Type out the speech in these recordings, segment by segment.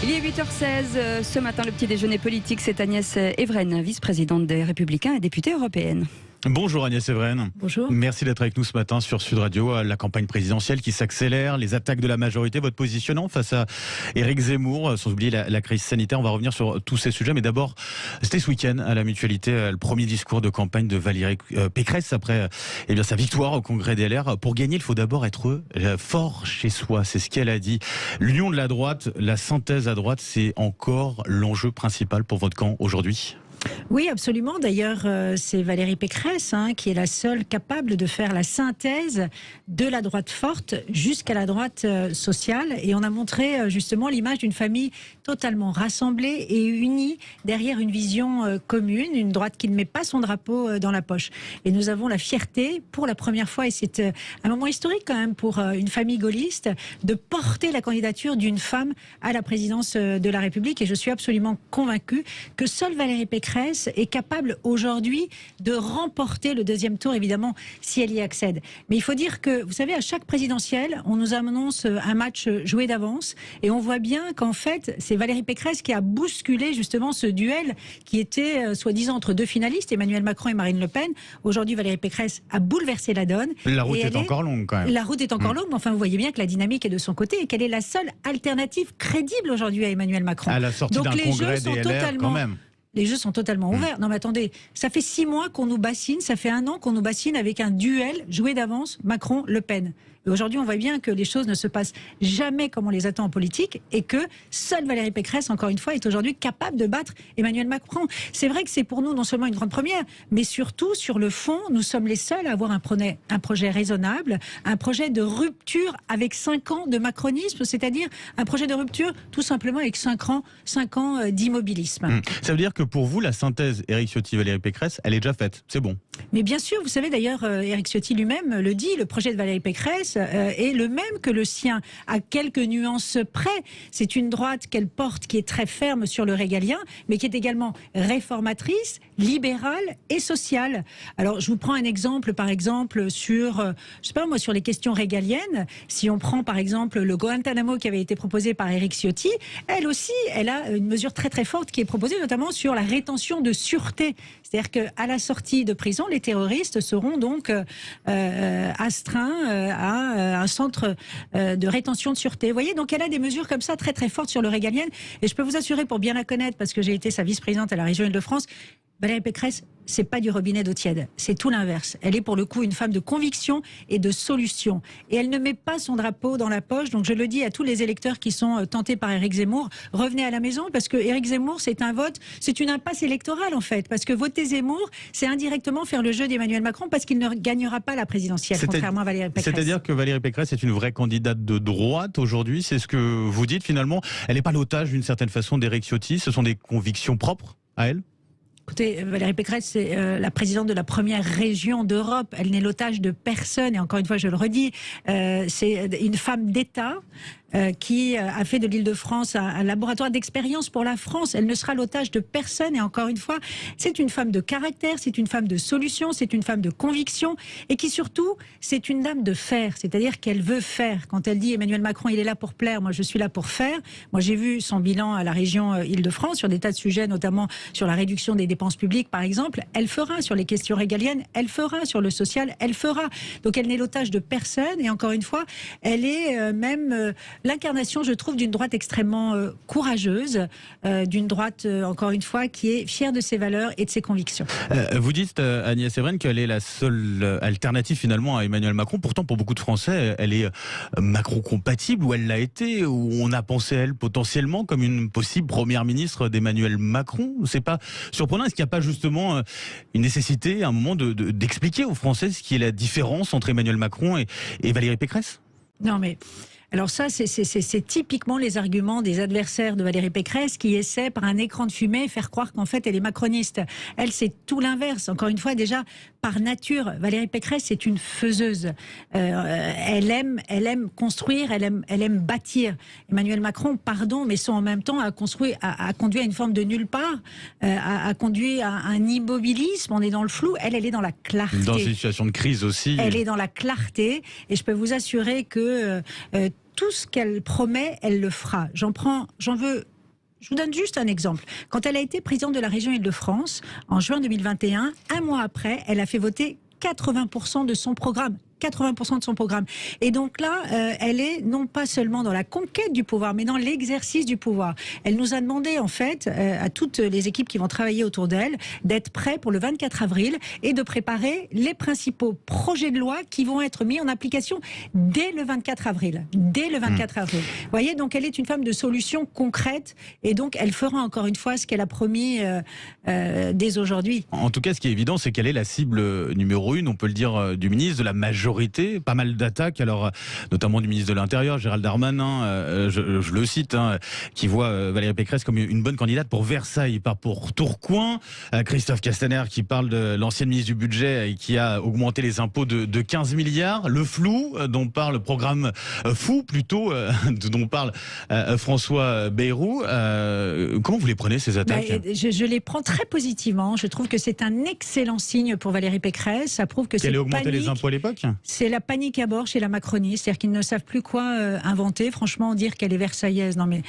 Il est 8h16. Ce matin, le petit déjeuner politique, c'est Agnès Evren, vice-présidente des Républicains et députée européenne. Bonjour Agnès Evren. Bonjour. Merci d'être avec nous ce matin sur Sud Radio. La campagne présidentielle qui s'accélère, les attaques de la majorité, votre positionnement face à Éric Zemmour, sans oublier la crise sanitaire. On va revenir sur tous ces sujets. Mais d'abord, c'était ce week-end à la Mutualité, le premier discours de campagne de Valérie Pécresse après sa victoire au congrès des LR. Pour gagner, il faut d'abord être fort chez soi. C'est ce qu'elle a dit. L'union de la droite, la synthèse à droite, c'est encore l'enjeu principal pour votre camp aujourd'hui. Oui, absolument. D'ailleurs, c'est Valérie Pécresse qui est la seule capable de faire la synthèse de la droite forte jusqu'à la droite sociale. Et on a montré justement l'image d'une famille totalement rassemblée et unie derrière une vision commune, une droite qui ne met pas son drapeau dans la poche. Et nous avons la fierté, pour la première fois, et c'est un moment historique quand même pour une famille gaulliste, de porter la candidature d'une femme à la présidence de la République. Et je suis absolument convaincue que seule Valérie Pécresse est capable aujourd'hui de remporter le deuxième tour, évidemment, si elle y accède. Mais il faut dire que, vous savez, à chaque présidentielle, on nous annonce un match joué d'avance et on voit bien qu'en fait, c'est Valérie Pécresse qui a bousculé justement ce duel qui était soi-disant entre deux finalistes, Emmanuel Macron et Marine Le Pen. Aujourd'hui, Valérie Pécresse a bouleversé la donne. La route est encore longue quand même. La route est encore longue, mais enfin, vous voyez bien que la dynamique est de son côté et qu'elle est la seule alternative crédible aujourd'hui à Emmanuel Macron. À la sortie d'un congrès des LR quand même. Les jeux sont totalement ouverts. Non mais attendez, ça fait 6 mois qu'on nous bassine, ça fait 1 an qu'on nous bassine avec un duel joué d'avance Macron-Le Pen. Et aujourd'hui, on voit bien que les choses ne se passent jamais comme on les attend en politique et que seule Valérie Pécresse, encore une fois, est aujourd'hui capable de battre Emmanuel Macron. C'est vrai que c'est pour nous non seulement une grande première, mais surtout, sur le fond, nous sommes les seuls à avoir un projet raisonnable, un projet de rupture avec 5 ans de macronisme, c'est-à-dire un projet de rupture tout simplement avec 5 ans d'immobilisme. Ça veut dire que pour vous, la synthèse Éric Ciotti-Valérie Pécresse, elle est déjà faite, c'est bon. Mais bien sûr, vous savez d'ailleurs, Éric Ciotti lui-même le dit, le projet de Valérie Pécresse est le même que le sien, à quelques nuances près. C'est une droite qu'elle porte qui est très ferme sur le régalien, mais qui est également réformatrice, libérale et sociale. Alors, je vous prends un exemple, par exemple, sur, je sais pas moi, sur les questions régaliennes. Si on prend, par exemple, le Guantanamo qui avait été proposé par Éric Ciotti, elle aussi, elle a une mesure très très forte qui est proposée, notamment sur la rétention de sûreté. C'est-à-dire qu'à la sortie de prison, les terroristes seront donc astreints à un centre de rétention de sûreté. Vous voyez, donc elle a des mesures comme ça très très fortes sur le régalien. Et je peux vous assurer, pour bien la connaître, parce que j'ai été sa vice-présidente à la région Île-de-France, Valérie Pécresse, c'est pas du robinet d'eau tiède, c'est tout l'inverse. Elle est pour le coup une femme de conviction et de solution. Et elle ne met pas son drapeau dans la poche. Donc je le dis à tous les électeurs qui sont tentés par Éric Zemmour, revenez à la maison parce que Éric Zemmour, c'est un vote, c'est une impasse électorale en fait. Parce que voter Zemmour, c'est indirectement faire le jeu d'Emmanuel Macron parce qu'il ne gagnera pas la présidentielle, contrairement à Valérie Pécresse. C'est-à-dire que Valérie Pécresse est une vraie candidate de droite aujourd'hui, c'est ce que vous dites finalement. Elle n'est pas l'otage d'une certaine façon d'Éric Ciotti, ce sont des convictions propres à elle ? Écoutez, Valérie Pécresse, c'est la présidente de la première région d'Europe. Elle n'est l'otage de personne. Et encore une fois, je le redis, c'est une femme d'État qui a fait de l'Île-de-France un laboratoire d'expérience pour la France. Elle ne sera l'otage de personne. Et encore une fois, c'est une femme de caractère, c'est une femme de solution, c'est une femme de conviction. Et qui surtout, c'est une dame de faire. C'est-à-dire qu'elle veut faire. Quand elle dit Emmanuel Macron, il est là pour plaire, moi je suis là pour faire. Moi j'ai vu son bilan à la région Île-de-France sur des tas de sujets, notamment sur la réduction des dépenses publiques, par exemple. Elle fera sur les questions régaliennes, elle fera sur le social, elle fera. Donc elle n'est l'otage de personne. Et encore une fois, elle est même l'incarnation, je trouve, d'une droite extrêmement courageuse, d'une droite, encore une fois, qui est fière de ses valeurs et de ses convictions. Vous dites, Agnès Evren, qu'elle est la seule alternative finalement à Emmanuel Macron. Pourtant, pour beaucoup de Français, elle est Macron-compatible, ou elle l'a été, ou on a pensé elle potentiellement comme une possible première ministre d'Emmanuel Macron. C'est pas surprenant. Est-ce qu'il n'y a pas justement une nécessité, à un moment, d'expliquer aux Français ce qui est la différence entre Emmanuel Macron et Valérie Pécresse ? Non, mais alors ça, c'est typiquement les arguments des adversaires de Valérie Pécresse qui essaient, par un écran de fumée, faire croire qu'en fait, elle est macroniste. Elle, c'est tout l'inverse. Encore une fois, déjà, par nature, Valérie Pécresse, c'est une faiseuse. Elle aime construire, elle aime bâtir. Emmanuel Macron, pardon, mais en même temps a conduit à une forme de nulle part, a conduit à un immobilisme. On est dans le flou. Elle est dans la clarté. Dans une situation de crise aussi. Elle est dans la clarté. Et je peux vous assurer que tout ce qu'elle promet, elle le fera. J'en veux Je vous donne juste un exemple. Quand elle a été présidente de la région Île-de-France, en juin 2021, un mois après, elle a fait voter 80% de son programme. 80% de son programme. Et donc là, elle est non pas seulement dans la conquête du pouvoir, mais dans l'exercice du pouvoir. Elle nous a demandé, en fait, à toutes les équipes qui vont travailler autour d'elle, d'être prêts pour le 24 avril et de préparer les principaux projets de loi qui vont être mis en application dès le 24 avril. Dès le 24 avril. Vous voyez, donc elle est une femme de solutions concrètes et donc elle fera encore une fois ce qu'elle a promis dès aujourd'hui. En tout cas, ce qui est évident, c'est qu'elle est la cible numéro 1, on peut le dire, du ministre, de la majorité. Pas mal d'attaques, alors notamment du ministre de l'Intérieur, Gérald Darmanin, je le cite, qui voit Valérie Pécresse comme une bonne candidate pour Versailles, pas pour Tourcoing. Christophe Castaner qui parle de l'ancienne ministre du Budget et qui a augmenté les impôts de 15 milliards. Le flou dont parle le programme fou plutôt, dont parle François Bayrou. Comment vous les prenez ces attaques ? Je les prends très positivement. Je trouve que c'est un excellent signe pour Valérie Pécresse. Ça prouve que qu'elle ait augmenté les impôts à l'époque ? C'est la panique à bord chez la Macronie, c'est-à-dire qu'ils ne savent plus quoi inventer. Franchement, dire qu'elle est versaillaise, non mais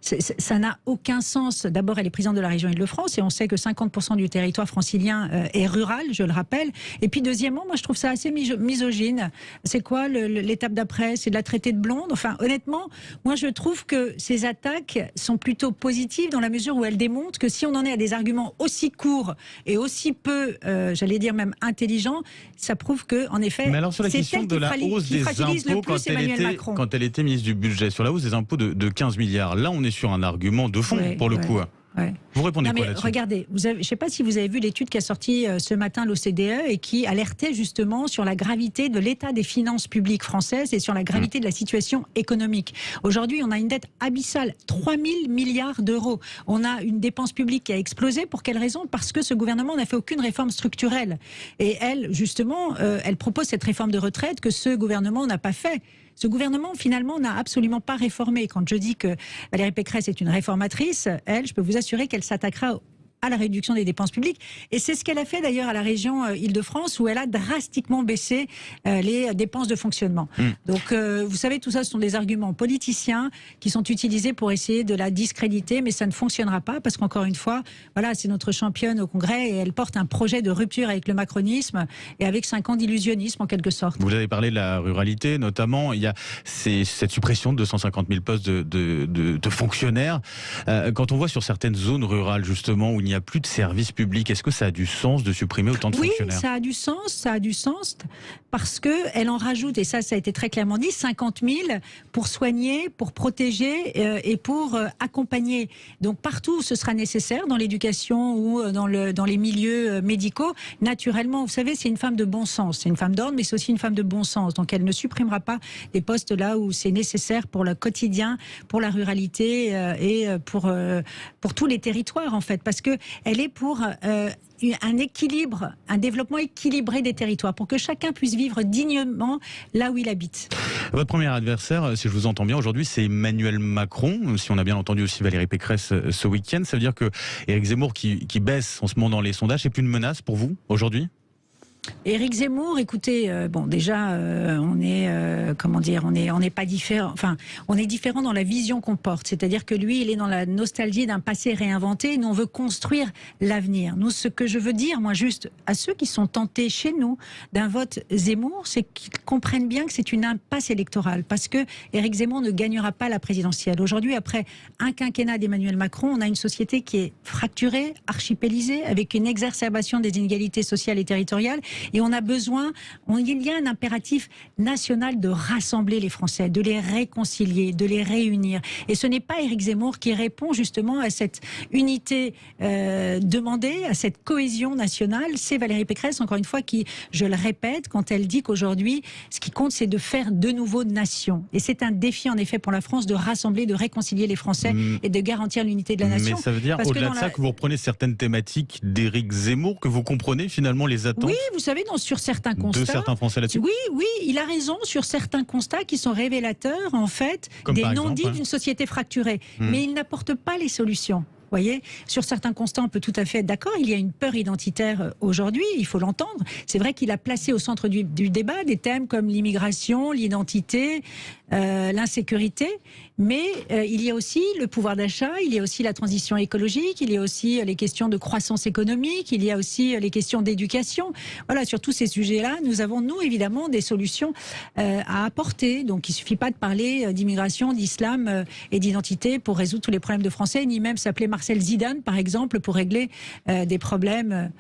ça n'a aucun sens. D'abord, elle est présidente de la région Île-de-France et on sait que 50% du territoire francilien est rural, je le rappelle. Et puis deuxièmement, moi je trouve ça assez misogyne. C'est quoi l'étape d'après ? C'est de la traiter de blonde ? Enfin, honnêtement, moi je trouve que ces attaques sont plutôt positives dans la mesure où elles démontrent que si on en est à des arguments aussi courts et aussi peu, j'allais dire même intelligents, ça prouve que, en effet, mais alors sur la question de la hausse des impôts quand elle était ministre du Budget, sur la hausse des impôts de 15 milliards, là on est sur un argument de fond pour le coup. Ouais. Vous répondez quoi là-dessus ? Regardez, je ne sais pas si vous avez vu l'étude qui a sorti ce matin l'OCDE et qui alertait justement sur la gravité de l'état des finances publiques françaises et sur la gravité de la situation économique. Aujourd'hui, on a une dette abyssale, 3 000 milliards d'euros. On a une dépense publique qui a explosé. Pour quelle raison ? Parce que ce gouvernement n'a fait aucune réforme structurelle. Et elle, justement, elle propose cette réforme de retraite que ce gouvernement n'a pas fait. Ce gouvernement, finalement, n'a absolument pas réformé. Quand je dis que Valérie Pécresse est une réformatrice, elle, je peux vous assurer qu'elle s'attaquera à la réduction des dépenses publiques. Et c'est ce qu'elle a fait d'ailleurs à la région Île-de-France où elle a drastiquement baissé les dépenses de fonctionnement. Donc vous savez, tout ça ce sont des arguments politiciens qui sont utilisés pour essayer de la discréditer, mais ça ne fonctionnera pas parce qu'encore une fois, voilà, c'est notre championne au Congrès et elle porte un projet de rupture avec le macronisme et avec 5 ans d'illusionnisme en quelque sorte. Vous avez parlé de la ruralité notamment, il y a cette suppression de 250 000 postes de fonctionnaires. Quand on voit sur certaines zones rurales justement où il n'y a plus de services publics, est-ce que ça a du sens de supprimer autant de fonctionnaires ? Oui, ça a du sens parce qu'elle en rajoute, et ça a été très clairement dit, 50 000 pour soigner, pour protéger et pour accompagner. Donc partout où ce sera nécessaire, dans l'éducation ou dans les milieux médicaux, naturellement, vous savez, c'est une femme de bon sens, c'est une femme d'ordre, mais c'est aussi une femme de bon sens. Donc elle ne supprimera pas des postes là où c'est nécessaire pour le quotidien, pour la ruralité et pour tous les territoires en fait, parce que elle est pour un équilibre, un développement équilibré des territoires, pour que chacun puisse vivre dignement là où il habite. Votre premier adversaire, si je vous entends bien aujourd'hui, c'est Emmanuel Macron. Si on a bien entendu aussi Valérie Pécresse ce week-end, ça veut dire que Éric Zemmour qui baisse en ce moment dans les sondages, c'est plus une menace pour vous aujourd'hui ? Éric Zemmour, écoutez, bon déjà, on est, on n'est pas différent. Enfin, on est différent dans la vision qu'on porte. C'est-à-dire que lui, il est dans la nostalgie d'un passé réinventé. Nous, on veut construire l'avenir. Nous, ce que je veux dire, moi, juste à ceux qui sont tentés chez nous d'un vote Zemmour, c'est qu'ils comprennent bien que c'est une impasse électorale, parce que Éric Zemmour ne gagnera pas la présidentielle. Aujourd'hui, après un quinquennat d'Emmanuel Macron, on a une société qui est fracturée, archipélisée, avec une exacerbation des inégalités sociales et territoriales. Et on a besoin, il y a un impératif national de rassembler les Français, de les réconcilier, de les réunir. Et ce n'est pas Éric Zemmour qui répond justement à cette unité demandée, à cette cohésion nationale. C'est Valérie Pécresse, encore une fois, qui, je le répète, quand elle dit qu'aujourd'hui, ce qui compte, c'est de faire de nouveau nation. Et c'est un défi, en effet, pour la France de rassembler, de réconcilier les Français et de garantir l'unité de la nation. Mais ça veut dire, au-delà de ça, que vous reprenez certaines thématiques d'Éric Zemmour, que vous comprenez finalement les attentes. Oui, vous savez, sur certains constats. De certains Français là-dessus. Oui, il a raison sur certains constats qui sont révélateurs, en fait, comme des non-dits d'une société fracturée. Mais il n'apporte pas les solutions. Voyez, sur certains constats, on peut tout à fait être d'accord. Il y a une peur identitaire aujourd'hui, il faut l'entendre. C'est vrai qu'il a placé au centre du débat des thèmes comme l'immigration, l'identité, l'insécurité, mais il y a aussi le pouvoir d'achat, il y a aussi la transition écologique, il y a aussi les questions de croissance économique, il y a aussi les questions d'éducation. Voilà, sur tous ces sujets-là, nous avons, nous, évidemment, des solutions à apporter. Donc, il ne suffit pas de parler d'immigration, d'islam et d'identité pour résoudre tous les problèmes de Français, ni même s'appeler Marcel Zidane, par exemple, pour régler des problèmes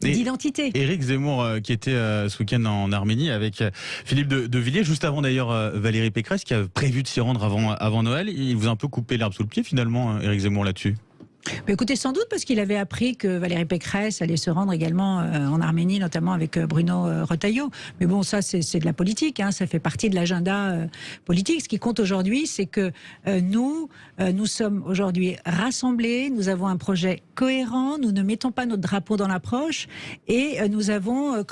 d'identité. Éric Zemmour qui était ce week-end en Arménie avec Philippe de Villiers, juste avant d'ailleurs Valérie Pécresse qui a prévu de s'y rendre avant Noël. Il vous a un peu coupé l'herbe sous le pied finalement, Éric Zemmour, là-dessus. Mais écoutez, sans doute parce qu'il avait appris que Valérie Pécresse allait se rendre également en Arménie, notamment avec Bruno Retailleau. Mais bon, ça c'est de la politique, hein, ça fait partie de l'agenda politique. Ce qui compte aujourd'hui, c'est que nous sommes aujourd'hui rassemblés, nous avons un projet cohérent, nous ne mettons pas notre drapeau dans l'approche et nous avons,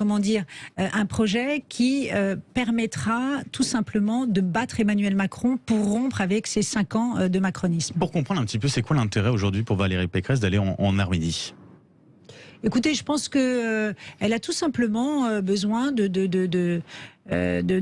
un projet qui permettra tout simplement de battre Emmanuel Macron pour rompre avec ses 5 ans de macronisme. Pour comprendre un petit peu, c'est quoi l'intérêt aujourd'hui pour Valérie Pécresse d'aller en Arménie ? Écoutez, je pense que elle a tout simplement besoin de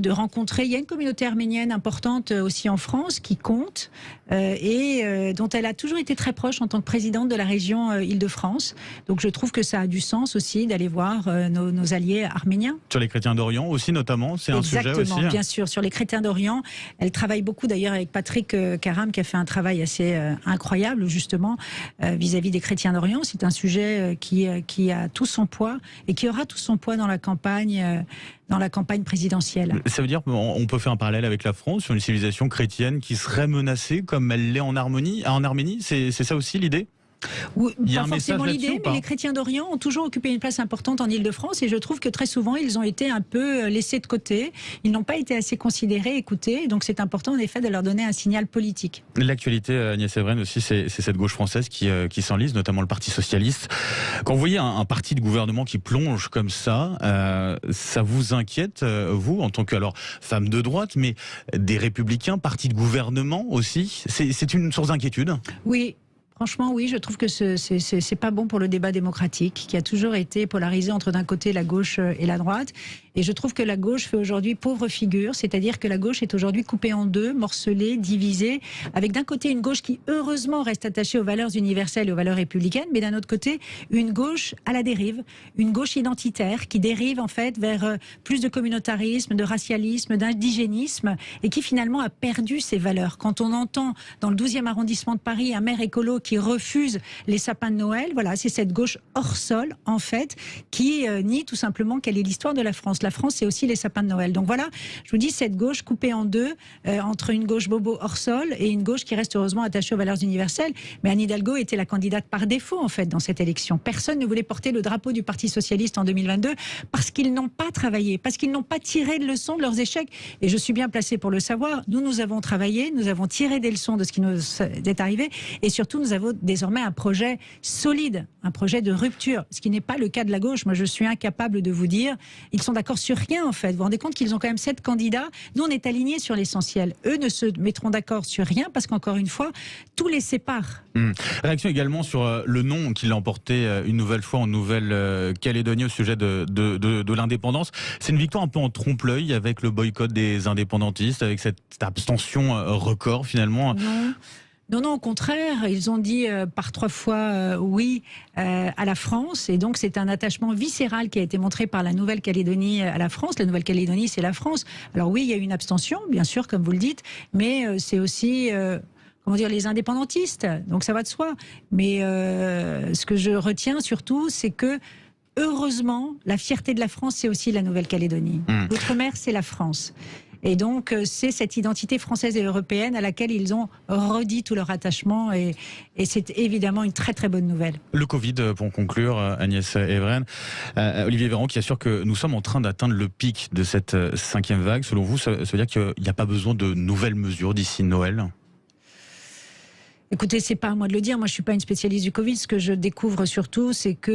rencontrer. Il y a une communauté arménienne importante aussi en France qui compte et dont elle a toujours été très proche en tant que présidente de la région Île-de-France. Donc je trouve que ça a du sens aussi d'aller voir nos alliés arméniens. Sur les chrétiens d'Orient aussi notamment, c'est un sujet aussi. Exactement, bien sûr. Sur les chrétiens d'Orient, elle travaille beaucoup d'ailleurs avec Patrick Karam qui a fait un travail assez incroyable justement vis-à-vis des chrétiens d'Orient. C'est un sujet qui a tout son poids et qui aura tout son poids dans la campagne présidentielle. Ça veut dire qu'on peut faire un parallèle avec la France sur une civilisation chrétienne qui serait menacée comme elle l'est en Arménie. C'est ça aussi l'idée ? Oui, pas forcément l'idée, mais les chrétiens d'Orient ont toujours occupé une place importante en Île-de-France et je trouve que très souvent ils ont été un peu laissés de côté, ils n'ont pas été assez considérés, écoutés, donc c'est important en effet de leur donner un signal politique. L'actualité, Agnès Evren aussi, c'est cette gauche française qui s'enlise, notamment le Parti Socialiste. Quand vous voyez un parti de gouvernement qui plonge comme ça vous inquiète, vous, en tant que femme de droite, mais des Républicains, parti de gouvernement aussi, c'est une source d'inquiétude ? Oui. Franchement, oui, je trouve que c'est pas bon pour le débat démocratique, qui a toujours été polarisé entre d'un côté la gauche et la droite. Et je trouve que la gauche fait aujourd'hui pauvre figure, c'est-à-dire que la gauche est aujourd'hui coupée en deux, morcelée, divisée, avec d'un côté une gauche qui heureusement reste attachée aux valeurs universelles et aux valeurs républicaines, mais d'un autre côté une gauche à la dérive, une gauche identitaire qui dérive en fait vers plus de communautarisme, de racialisme, d'indigénisme, et qui finalement a perdu ses valeurs. Quand on entend dans le 12e arrondissement de Paris un maire écolo qui refuse les sapins de Noël, voilà, c'est cette gauche hors sol en fait qui nie tout simplement quelle est l'histoire de la France. La France, c'est aussi les sapins de Noël. Donc voilà, je vous dis, cette gauche coupée en deux, entre une gauche bobo hors sol et une gauche qui reste heureusement attachée aux valeurs universelles. Mais Anne Hidalgo était la candidate par défaut, en fait, dans cette élection. Personne ne voulait porter le drapeau du Parti Socialiste en 2022 parce qu'ils n'ont pas travaillé, parce qu'ils n'ont pas tiré de leçons de leurs échecs. Et je suis bien placée pour le savoir. Nous avons travaillé, nous avons tiré des leçons de ce qui nous est arrivé et surtout, nous avons désormais un projet solide, un projet de rupture, ce qui n'est pas le cas de la gauche. Moi, je suis incapable de vous dire, ils sont d'accord sur rien en fait. Vous vous rendez compte qu'ils ont quand même 7 candidats. Nous, on est alignés sur l'essentiel. Eux ne se mettront d'accord sur rien parce qu'encore une fois, tout les sépare. Réaction également sur le nom qu'il a emporté une nouvelle fois en Nouvelle-Calédonie au sujet de l'indépendance. C'est une victoire un peu en trompe-l'œil avec le boycott des indépendantistes, avec cette abstention record finalement. Non, au contraire, ils ont dit par 3 fois oui à la France, et donc c'est un attachement viscéral qui a été montré par la Nouvelle-Calédonie à la France. La Nouvelle-Calédonie, c'est la France. Alors oui, il y a une abstention, bien sûr, comme vous le dites, mais c'est aussi... les indépendantistes, donc ça va de soi. Mais ce que je retiens surtout, c'est que heureusement, la fierté de la France, c'est aussi la Nouvelle-Calédonie. L'outre-mer, c'est la France. Et donc, c'est cette identité française et européenne à laquelle ils ont redit tout leur attachement. Et c'est évidemment une très, très bonne nouvelle. Le Covid, pour conclure, Agnès Evren, Olivier Véran qui assure que nous sommes en train d'atteindre le pic de cette 5e vague. Selon vous, ça veut dire qu'il n'y a pas besoin de nouvelles mesures d'ici Noël ? Écoutez, c'est pas à moi de le dire. Moi, je suis pas une spécialiste du Covid. Ce que je découvre surtout, c'est que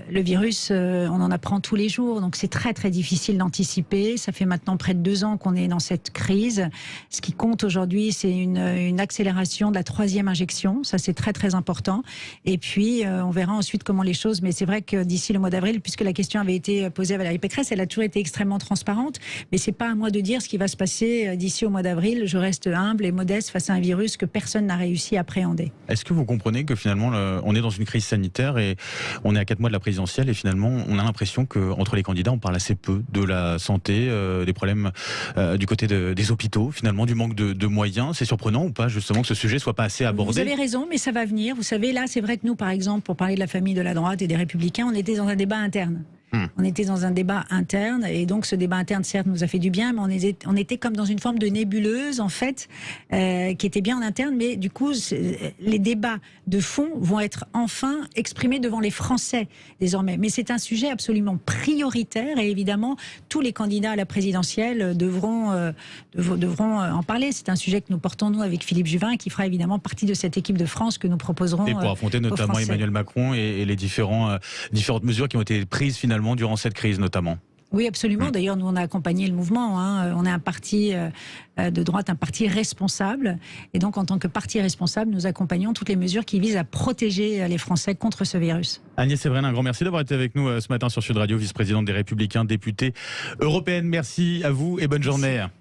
le virus, on en apprend tous les jours. Donc, c'est très, très difficile d'anticiper. Ça fait maintenant près de 2 ans qu'on est dans cette crise. Ce qui compte aujourd'hui, c'est une accélération de la 3e injection. Ça, c'est très, très important. Et puis, on verra ensuite comment les choses... Mais c'est vrai que d'ici le mois d'avril, puisque la question avait été posée à Valérie Pécresse, elle a toujours été extrêmement transparente. Mais c'est pas à moi de dire ce qui va se passer d'ici au mois d'avril. Je reste humble et modeste face à un virus que personne n'a réussi à appréhender. Est-ce que vous comprenez que finalement, on est dans une crise sanitaire et on est à 4 mois de la présidentielle et finalement, on a l'impression qu'entre les candidats, on parle assez peu de la santé, des problèmes du côté des hôpitaux, finalement, du manque de moyens. C'est surprenant ou pas, justement, que ce sujet soit pas assez abordé? Vous avez raison, mais ça va venir. Vous savez, là, c'est vrai que nous, par exemple, pour parler de la famille de la droite et des Républicains, on était dans un débat interne. On était dans un débat interne et donc ce débat interne certes nous a fait du bien, mais on était comme dans une forme de nébuleuse en fait qui était bien en interne, mais du coup les débats de fond vont être enfin exprimés devant les Français désormais. Mais c'est un sujet absolument prioritaire et évidemment tous les candidats à la présidentielle devront en parler. C'est un sujet que nous portons nous avec Philippe Juvin et qui fera évidemment partie de cette équipe de France que nous proposerons. Et pour affronter notamment Emmanuel Macron et les différentes mesures qui ont été prises finalement durant cette crise notamment. Oui, absolument. D'ailleurs, nous, on a accompagné le mouvement. On est un parti de droite, un parti responsable. Et donc, en tant que parti responsable, nous accompagnons toutes les mesures qui visent à protéger les Français contre ce virus. Agnès Evren, un grand merci d'avoir été avec nous ce matin sur Sud Radio, vice-présidente des Républicains, députée européenne. Merci à vous et bonne journée.